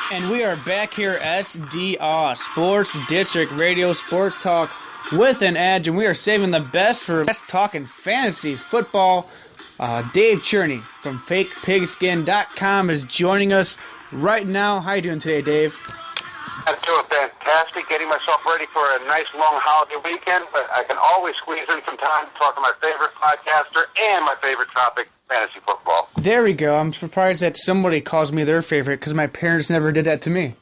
And we are back here, SDR, Sports District Radio Sports Talk with an edge, and we are saving the best for best talking fantasy football. Dave Cherney from FakePigskin.com is joining us right now. How you doing today, Dave? I'm doing fantastic, getting myself ready for a nice long holiday weekend, but I can always squeeze in some time to talk to my favorite podcaster and my favorite topic, fantasy football. There we go. I'm surprised that somebody calls me their favorite because my parents never did that to me.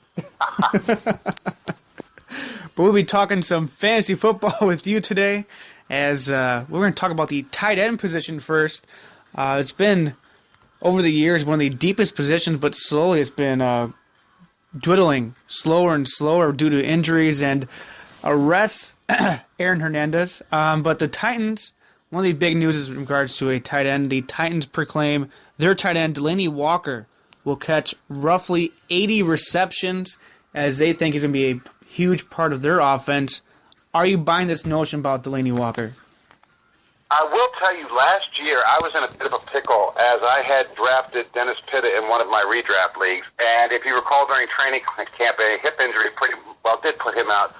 But we'll be talking some fantasy football with you today as we're going to talk about the tight end position first. It's been, over the years, one of the deepest positions, but slowly it's been dwindling slower and slower due to injuries and arrests. Aaron Hernandez. But the Titans, one of the big news is in regards to a tight end. The Titans proclaim their tight end, Delanie Walker, will catch roughly 80 receptions as they think he's going to be a huge part of their offense. Are you buying this notion about Delanie Walker? I will tell you, last year I was in a bit of a pickle as I had drafted Dennis Pitta in one of my redraft leagues. And if you recall, during training camp, a hip injury did put him out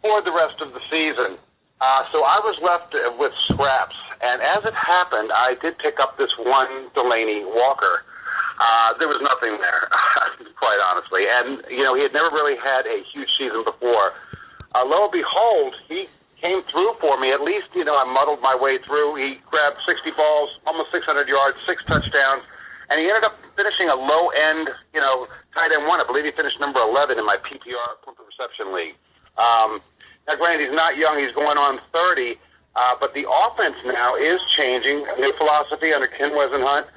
for the rest of the season. So I was left with scraps. And as it happened, I did pick up this one Delanie Walker. There was nothing there, quite honestly. And, he had never really had a huge season before. Lo and behold, he came through for me. At least, I muddled my way through. He grabbed 60 balls, almost 600 yards, 6 touchdowns, and he ended up finishing a low-end, tight end one. I believe he finished number 11 in my PPR punt reception league. Now, granted, he's not young. He's going on 30, but the offense now is changing. A new philosophy under Ken Wisenhunt,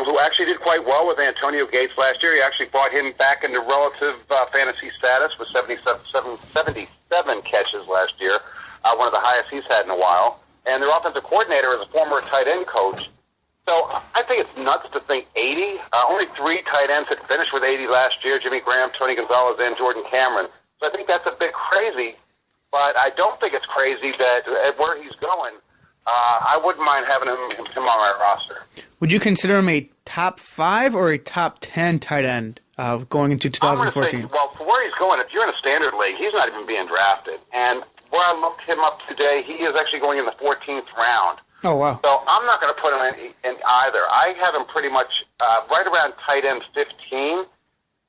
who actually did quite well with Antonio Gates last year. He actually brought him back into relative fantasy status with 77 catches last year. One of the highest he's had in a while. And their offensive coordinator is a former tight end coach. So I think it's nuts to think 80. Only 3 tight ends had finished with 80 last year, Jimmy Graham, Tony Gonzalez, and Jordan Cameron. So I think that's a bit crazy, but I don't think it's crazy that at where he's going, I wouldn't mind having him on my roster. Would you consider him a top 5 or a top 10 tight end going into 2014? Well, for where he's going, if you're in a standard league, he's not even being drafted. And where I looked him up today, he is actually going in the 14th round. Oh, wow. So I'm not going to put him in either. I have him pretty much right around tight end 15.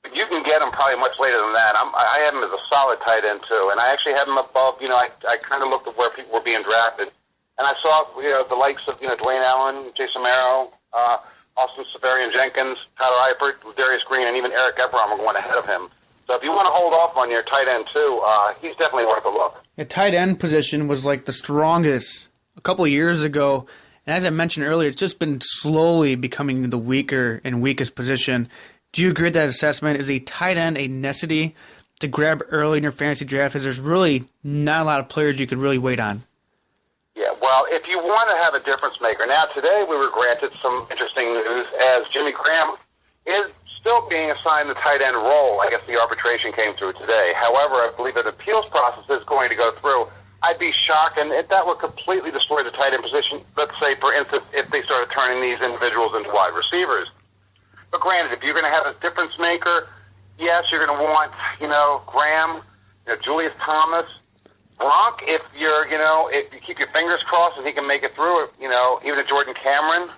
But you can get him probably much later than that. I have him as a solid tight end, too. And I actually have him above, I kind of looked at where people were being drafted. And I saw, the likes of, Dwayne Allen, Jason Marrow, Austin Severian-Jenkins, Tyler Eifert, Darius Green, and even Eric Ebron are going ahead of him. So if you want to hold off on your tight end, too, he's definitely worth a look. The tight end position was like the strongest a couple of years ago. And as I mentioned earlier, it's just been slowly becoming the weaker and weakest position. Do you agree with that assessment? Is a tight end a necessity to grab early in your fantasy draft? Because there's really not a lot of players you could really wait on. Yeah, well, if you want to have a difference maker. Now, today we were granted some interesting news as Jimmy Graham is still being assigned the tight end role. I guess the arbitration came through today. However, I believe an appeals process is going to go through. I'd be shocked, and that would completely destroy the tight end position, let's say, for instance, if they started turning these individuals into wide receivers. But granted, if you're going to have a difference maker, yes, you're going to want, Graham, Julius Thomas, Gronk, if if you keep your fingers crossed and he can make it through it, even a Jordan Cameron.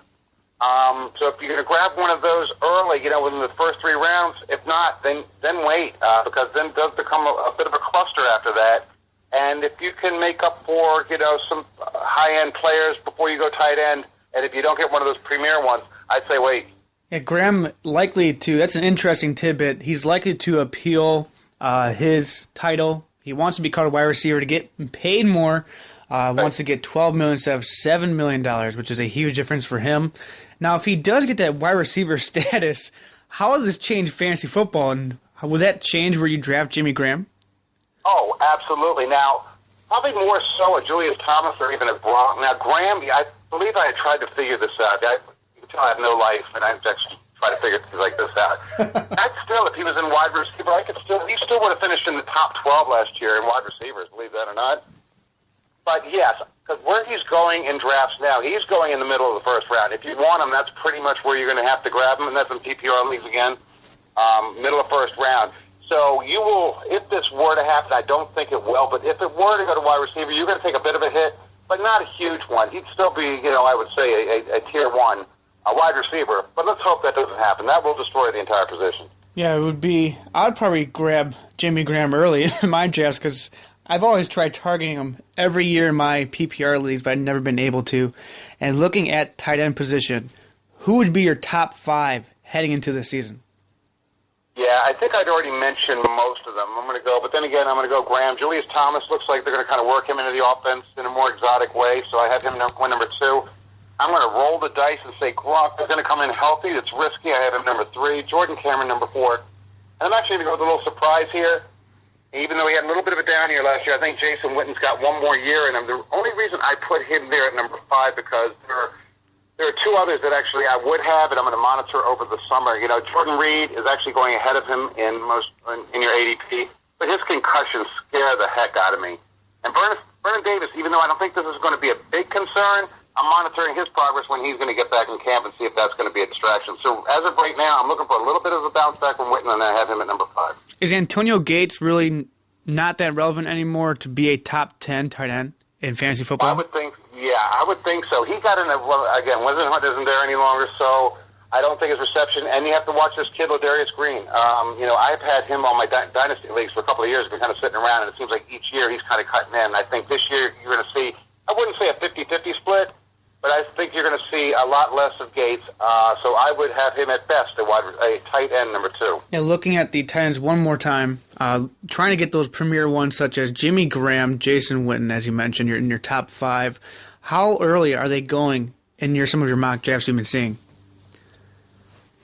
So if you're going to grab one of those early, within the first 3 rounds, if not, then wait, because then it does become a bit of a cluster after that. And if you can make up for, some high-end players before you go tight end, and if you don't get one of those premier ones, I'd say wait. Yeah, Graham that's an interesting tidbit. He's likely to appeal his title. He wants to be called a wide receiver to get paid more. Wants to get $12 million instead of $7 million, which is a huge difference for him. Now, if he does get that wide receiver status, how will this change fantasy football? And will that change where you draft Jimmy Graham? Oh, absolutely. Now, probably more so a Julius Thomas or even a Gronk. Now, Graham, I believe I had tried to figure this out. You can tell I have no life, and I actually try to figure things like this out. I'd still, if he was in wide receiver, he still would have finished in the top 12 last year in wide receivers, believe that or not. But yes, because where he's going in drafts now, he's going in the middle of the first round. If you want him, that's pretty much where you're going to have to grab him, and that's in PPR leagues again. middle of first round. So you will, if this were to happen, I don't think it will, but if it were to go to wide receiver, you're going to take a bit of a hit, but not a huge one. He'd still be, I would say a tier one, a wide receiver, but let's hope that doesn't happen. That will destroy the entire position. Yeah, it would be. I'd probably grab Jimmy Graham early in my drafts because I've always tried targeting him every year in my PPR leagues, but I've never been able to. And looking at tight end position, who would be your top 5 heading into the season? Yeah, I think I'd already mentioned most of them. I'm going to go, but then again, I'm going to go Graham. Julius Thomas looks like they're going to kind of work him into the offense in a more exotic way, so I have him number 2. I'm going to roll the dice and say Gronk is going to come in healthy. It's risky. I have him number 3. Jordan Cameron number 4. And I'm actually going to go with a little surprise here. Even though he had a little bit of a down year last year, I think Jason Witten's got one more year in him. The only reason I put him there at number 5 because there are 2 others that actually I would have, and I'm going to monitor over the summer. Jordan Reed is actually going ahead of him in your ADP, but his concussions scare the heck out of me. And Vernon Davis, even though I don't think this is going to be a big concern, I'm monitoring his progress when he's going to get back in camp and see if that's going to be a distraction. So as of right now, I'm looking for a little bit of a bounce back from Witten, and I have him at number 5. Is Antonio Gates really not that relevant anymore to be a top 10 tight end in fantasy football? I would think so. He got in again, Winston Hunt isn't there any longer, so I don't think his reception, and you have to watch this kid, Ladarius Green. I've had him on my dynasty leagues for a couple of years, been kind of sitting around, and it seems like each year he's kind of cutting in. I think this year you're going to see, I wouldn't say a 50-50 split, but I think you're going to see a lot less of Gates, so I would have him at best a tight end number 2. Now, looking at the tight ends one more time, trying to get those premier ones such as Jimmy Graham, Jason Witten, as you mentioned, you're in your top 5. How early are they going in some of your mock drafts you've been seeing?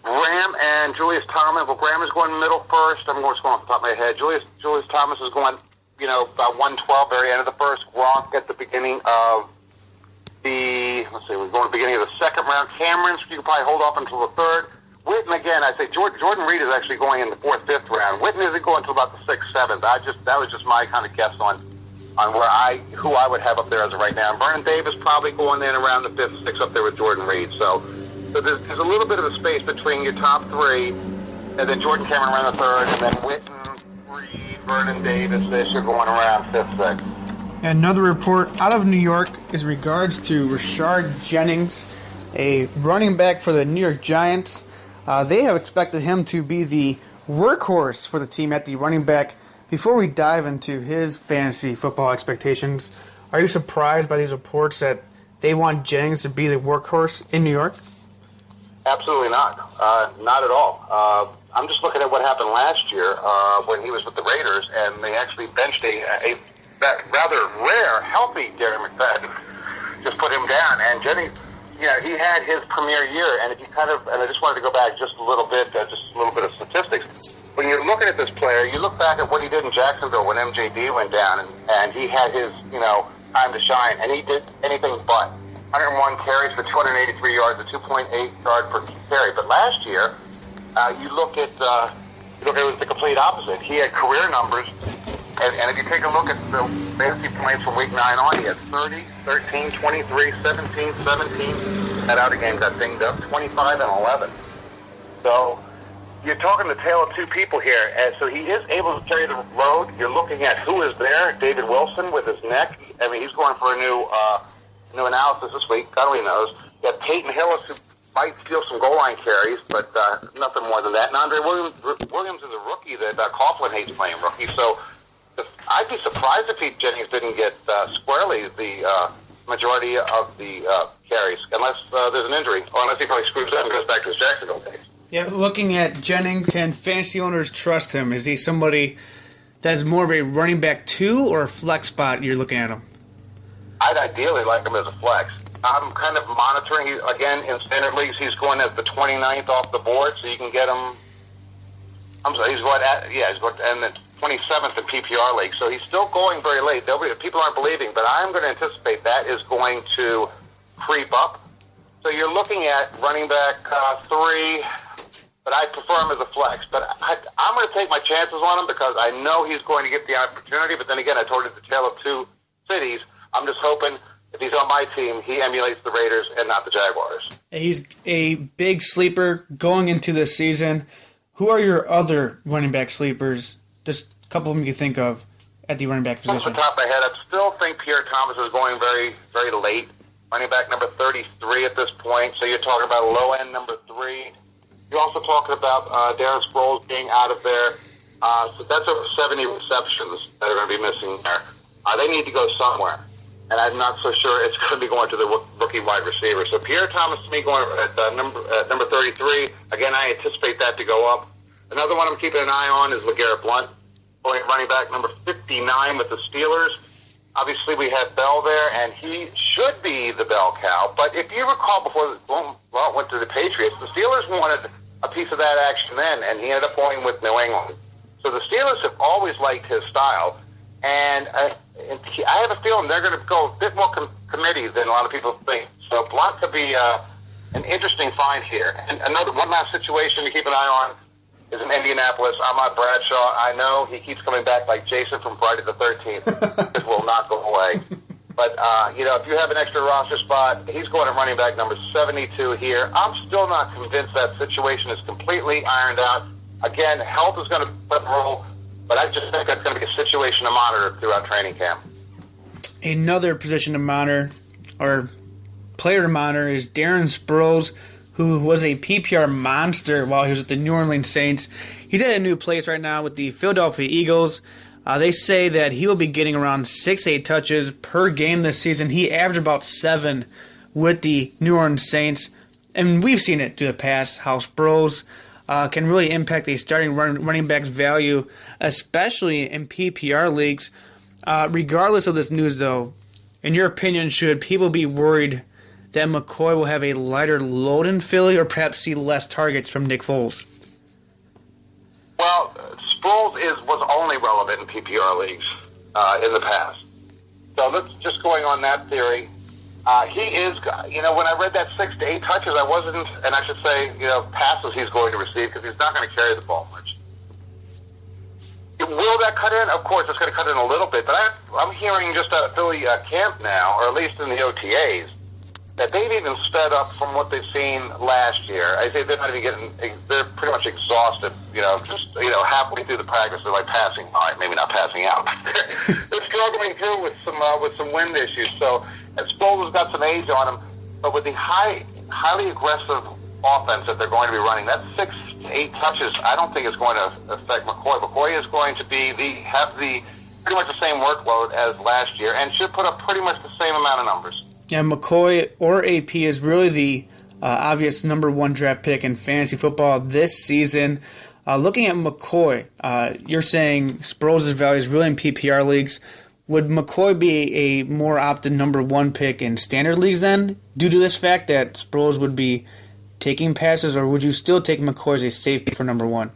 Graham and Julius Thomas. Well, Graham is going middle first. I'm just going off the top of my head. Julius Thomas is going, about 112, very end of the first. Gronk at the beginning of we're going to the beginning of the second round. Cameron, you can probably hold off until the 3rd. Witten, again, I say Jordan Reed is actually going in the 4th, 5th round. Witten isn't going until about the 6th, 7th. That was just my kind of guess on who I would have up there as of right now. And Vernon Davis probably going in around the 5th, 6th up there with Jordan Reed. So there's a little bit of a space between your top 3, and then Jordan Cameron around the 3rd, and then Witten, Reed, Vernon Davis, you're going around 5th, 6th. Another report out of New York is in regards to Rashard Jennings, a running back for the New York Giants. They have expected him to be the workhorse for the team at the running back. Before we dive into his fantasy football expectations, are you surprised by these reports that they want Jennings to be the workhorse in New York? Absolutely not. Not at all. I'm just looking at what happened last year when he was with the Raiders, and they actually benched a rather rare, healthy Gary McFadden. Just put him down, and Jennings, he had his premier year, and if you and I just wanted to go back just a little bit of statistics. When you're looking at this player, you look back at what he did in Jacksonville when MJD went down, and he had his, time to shine, and he did anything but. 101 carries for 283 yards, a 2.8 yard per carry. But last year, you look at it was the complete opposite. He had career numbers, and if you take a look at the fantasy points from week 9 on, he had 30, 13, 23, 17, 17. That outer game got dinged up, 25 and 11. So you're talking the tale of 2 people here, and so he is able to carry the load. You're looking at who is there. David Wilson with his neck. I mean, he's going for a new analysis this week. God only knows. You have Peyton Hillis, who might steal some goal line carries, but nothing more than that. And Andre Williams is a rookie that Coughlin hates playing rookie. So I'd be surprised if Jennings didn't get squarely the majority of the carries, unless there's an injury, or unless he probably screws up and goes back to his Jacksonville days. Yeah, looking at Jennings, can fantasy owners trust him? Is he somebody that's more of a running back 2 or a flex spot you're looking at him? I'd ideally like him as a flex. I'm kind of monitoring. Again, in standard leagues, he's going as the 29th off the board, so you can get him. He's going and the 27th in PPR league, so he's still going very late. People aren't believing, but I'm going to anticipate that is going to creep up. So you're looking at running back 3, but I prefer him as a flex. But I'm going to take my chances on him because I know he's going to get the opportunity. But then again, I told you the tale of 2 cities. I'm just hoping if he's on my team, he emulates the Raiders and not the Jaguars. He's a big sleeper going into this season. Who are your other running back sleepers? Just a couple of them you think of at the running back position. Off the top of my head, I still think Pierre Thomas is going very, very late. Running back number 33 at this point. So you're talking about a low-end number 3. You're also talking about Darren Sproles being out of there. So that's over 70 receptions that are going to be missing there. They need to go somewhere. And I'm not so sure it's going to be going to the rookie wide receiver. So Pierre Thomas to me going at number 33. Again, I anticipate that to go up. Another one I'm keeping an eye on is LeGarrette Blount, running back number 59 with the Steelers. Obviously, we have Bell there, and he should be the bell cow. But if you recall, before Blount went to the Patriots, the Steelers wanted a piece of that action then, and he ended up going with New England. So the Steelers have always liked his style, and I have a feeling they're going to go a bit more committee than a lot of people think. So Blount could be an interesting find here. And one last situation to keep an eye on is in Indianapolis. Ahmad Bradshaw. I know he keeps coming back like Jason from Friday the 13th. It will not go away. But, if you have an extra roster spot, he's going at running back number 72 here. I'm still not convinced that situation is completely ironed out. Again, health is going to play a role, but I just think that's going to be a situation to monitor throughout training camp. Another position to monitor, or player to monitor, is Darren Sproles, who was a PPR monster while he was at the New Orleans Saints. He's at a new place right now with the Philadelphia Eagles. They say that he will be getting around 6-8 touches per game this season. He averaged about 7 with the New Orleans Saints. And we've seen it through the past, how Sproles can really impact a starting running back's value, especially in PPR leagues. Regardless of this news, though, in your opinion, should people be worried that McCoy will have a lighter load in Philly, or perhaps see less targets from Nick Foles? Well, Sproles was only relevant in PPR leagues in the past. So let's just going on that theory. He is, when I read that 6 to 8 touches, I wasn't, and I should say, passes he's going to receive because he's not going to carry the ball much. Will that cut in? Of course, it's going to cut in a little bit, but I'm hearing just out of Philly camp now, or at least in the OTAs, that they've even sped up from what they've seen last year. I think they're not even they're pretty much exhausted, halfway through the practice, they're like passing, all right, maybe not passing out. They're struggling through with some wind issues. So, and Sproles has got some age on him, but with the highly aggressive offense that they're going to be running, that 6 to 8 touches, I don't think it's going to affect McCoy. McCoy is going to have pretty much the same workload as last year and should put up pretty much the same amount of numbers. Yeah, McCoy or AP is really the obvious number 1 draft pick in fantasy football this season. Looking at McCoy, you're saying Sproles' value is really in PPR leagues. Would McCoy be a more opted number 1 pick in standard leagues then, due to this fact that Sproles would be taking passes, or would you still take McCoy as a safe pick for number 1?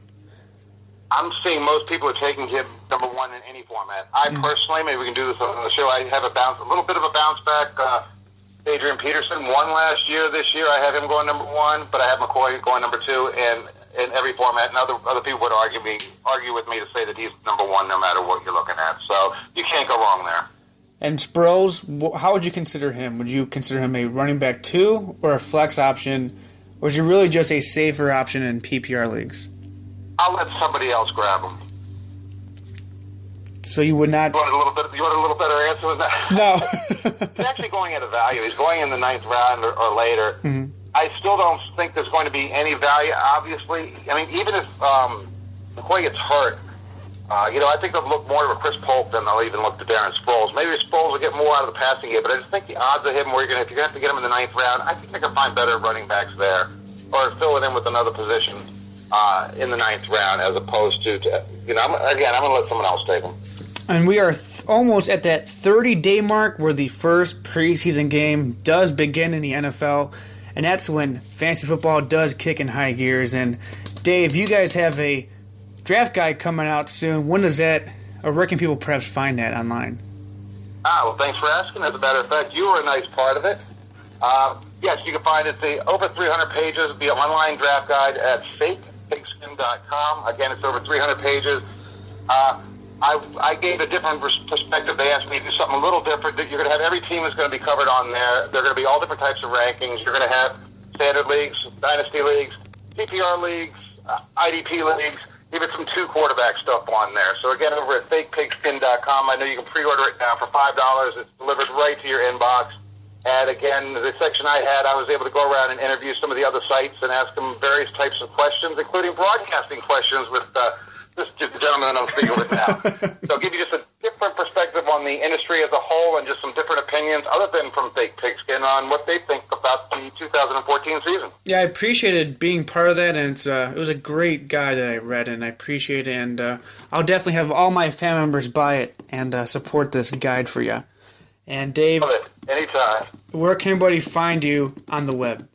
I'm seeing most people are taking him number 1 in any format. I personally, maybe we can do this on the show, I have a little bit of a bounce back. Adrian Peterson won last year. This year I have him going number 1, but I have McCoy going number 2 in every format. And other people would argue with me to say that he's number 1 no matter what you're looking at. So you can't go wrong there. And Sproles, how would you consider him? Would you consider him a running back 2 or a flex option, or is he really just a safer option in PPR leagues? I'll let somebody else grab him. So you would not... You want a little better answer than that? No. He's actually going at a value. He's going in the 9th round or later. Mm-hmm. I still don't think there's going to be any value, obviously. I mean, even if McCoy gets hurt, I think they'll look more to a Chris Polk than they'll even look to Darren Sproles. Maybe Sproles will get more out of the passing game, but I just think the odds of him if you're going to have to get him in the 9th round, I think they can find better running backs there, or fill it in with another position in the 9th round, as opposed to I'm going to let someone else take him. And we are almost at that 30-day mark where the first preseason game does begin in the NFL, and that's when fantasy football does kick in high gears. And Dave, you guys have a draft guide coming out soon. When does that, or where can people perhaps find that online? Well, thanks for asking. As a matter of fact, you were a nice part of it. Yes, you can find it, the over 300 pages, the online draft guide at fakepigskin.com. Again, it's over 300 pages. I gave a different perspective. They asked me to do something a little different. That you're going to have every team is going to be covered on there. They're going to be all different types of rankings. You're going to have standard leagues, dynasty leagues, PPR leagues, IDP leagues, even some 2-quarterback stuff on there. So again, over at fakepigskin.com, I know you can pre-order it now for $5. It's delivered right to your inbox. And again, the section I had, I was able to go around and interview some of the other sites and ask them various types of questions, including broadcasting questions with this gentleman that I'm speaking with now. So I'll give you just a different perspective on the industry as a whole and just some different opinions other than from Fake Pigskin on what they think about the 2014 season. Yeah, I appreciated being part of that, and it was a great guide that I read, and I appreciate it, and I'll definitely have all my family members buy it and support this guide for you. And Dave, anytime. Where can everybody find you on the web?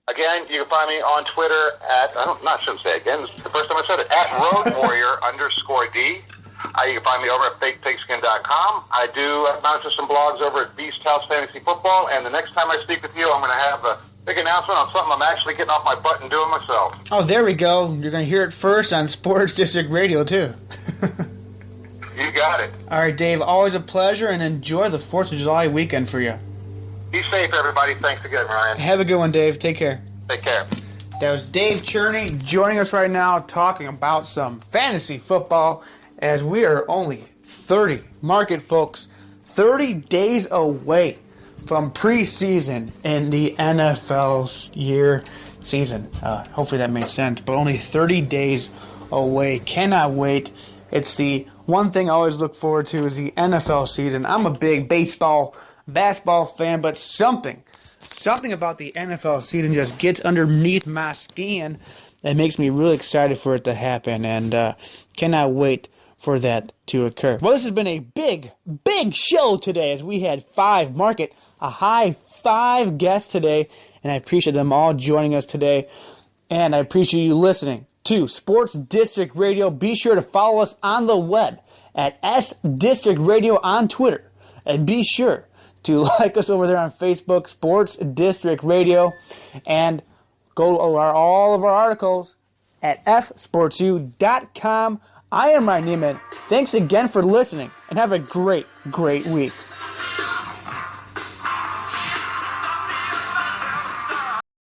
Again, you can find me on Twitter at, I shouldn't say it again, this is the first time I said it, at RoadWarrior_D. You can find me over at fakepigskin.com. I do monitor some blogs over at Beast House Fantasy Football, and the next time I speak with you, I'm going to have a big announcement on something I'm actually getting off my butt and doing myself. Oh, there we go. You're going to hear it first on Sports District Radio, too. You got it. All right, Dave, always a pleasure, and enjoy the 4th of July weekend for you. Be safe, everybody. Thanks again, Ryan. Have a good one, Dave. Take care. Take care. That was Dave Cherney joining us right now talking about some fantasy football as we are only 30, mark it, folks, 30 days away from preseason in the NFL season. Hopefully that makes sense, but only 30 days away. Cannot wait. It's the one thing I always look forward to is the NFL season. I'm a big baseball, basketball fan, but something about the NFL season just gets underneath my skin that makes me really excited for it to happen, and cannot wait for that to occur. Well, this has been a big show today as we had a high 5 guests today, and I appreciate them all joining us today, and I appreciate you listening to Sports District Radio. Be sure to follow us on the web at S District Radio on Twitter, and be sure to like us over there on Facebook, Sports District Radio, and go over all of our articles at fsportsu.com. I am Ryan Neiman. Thanks again for listening, and have a great week.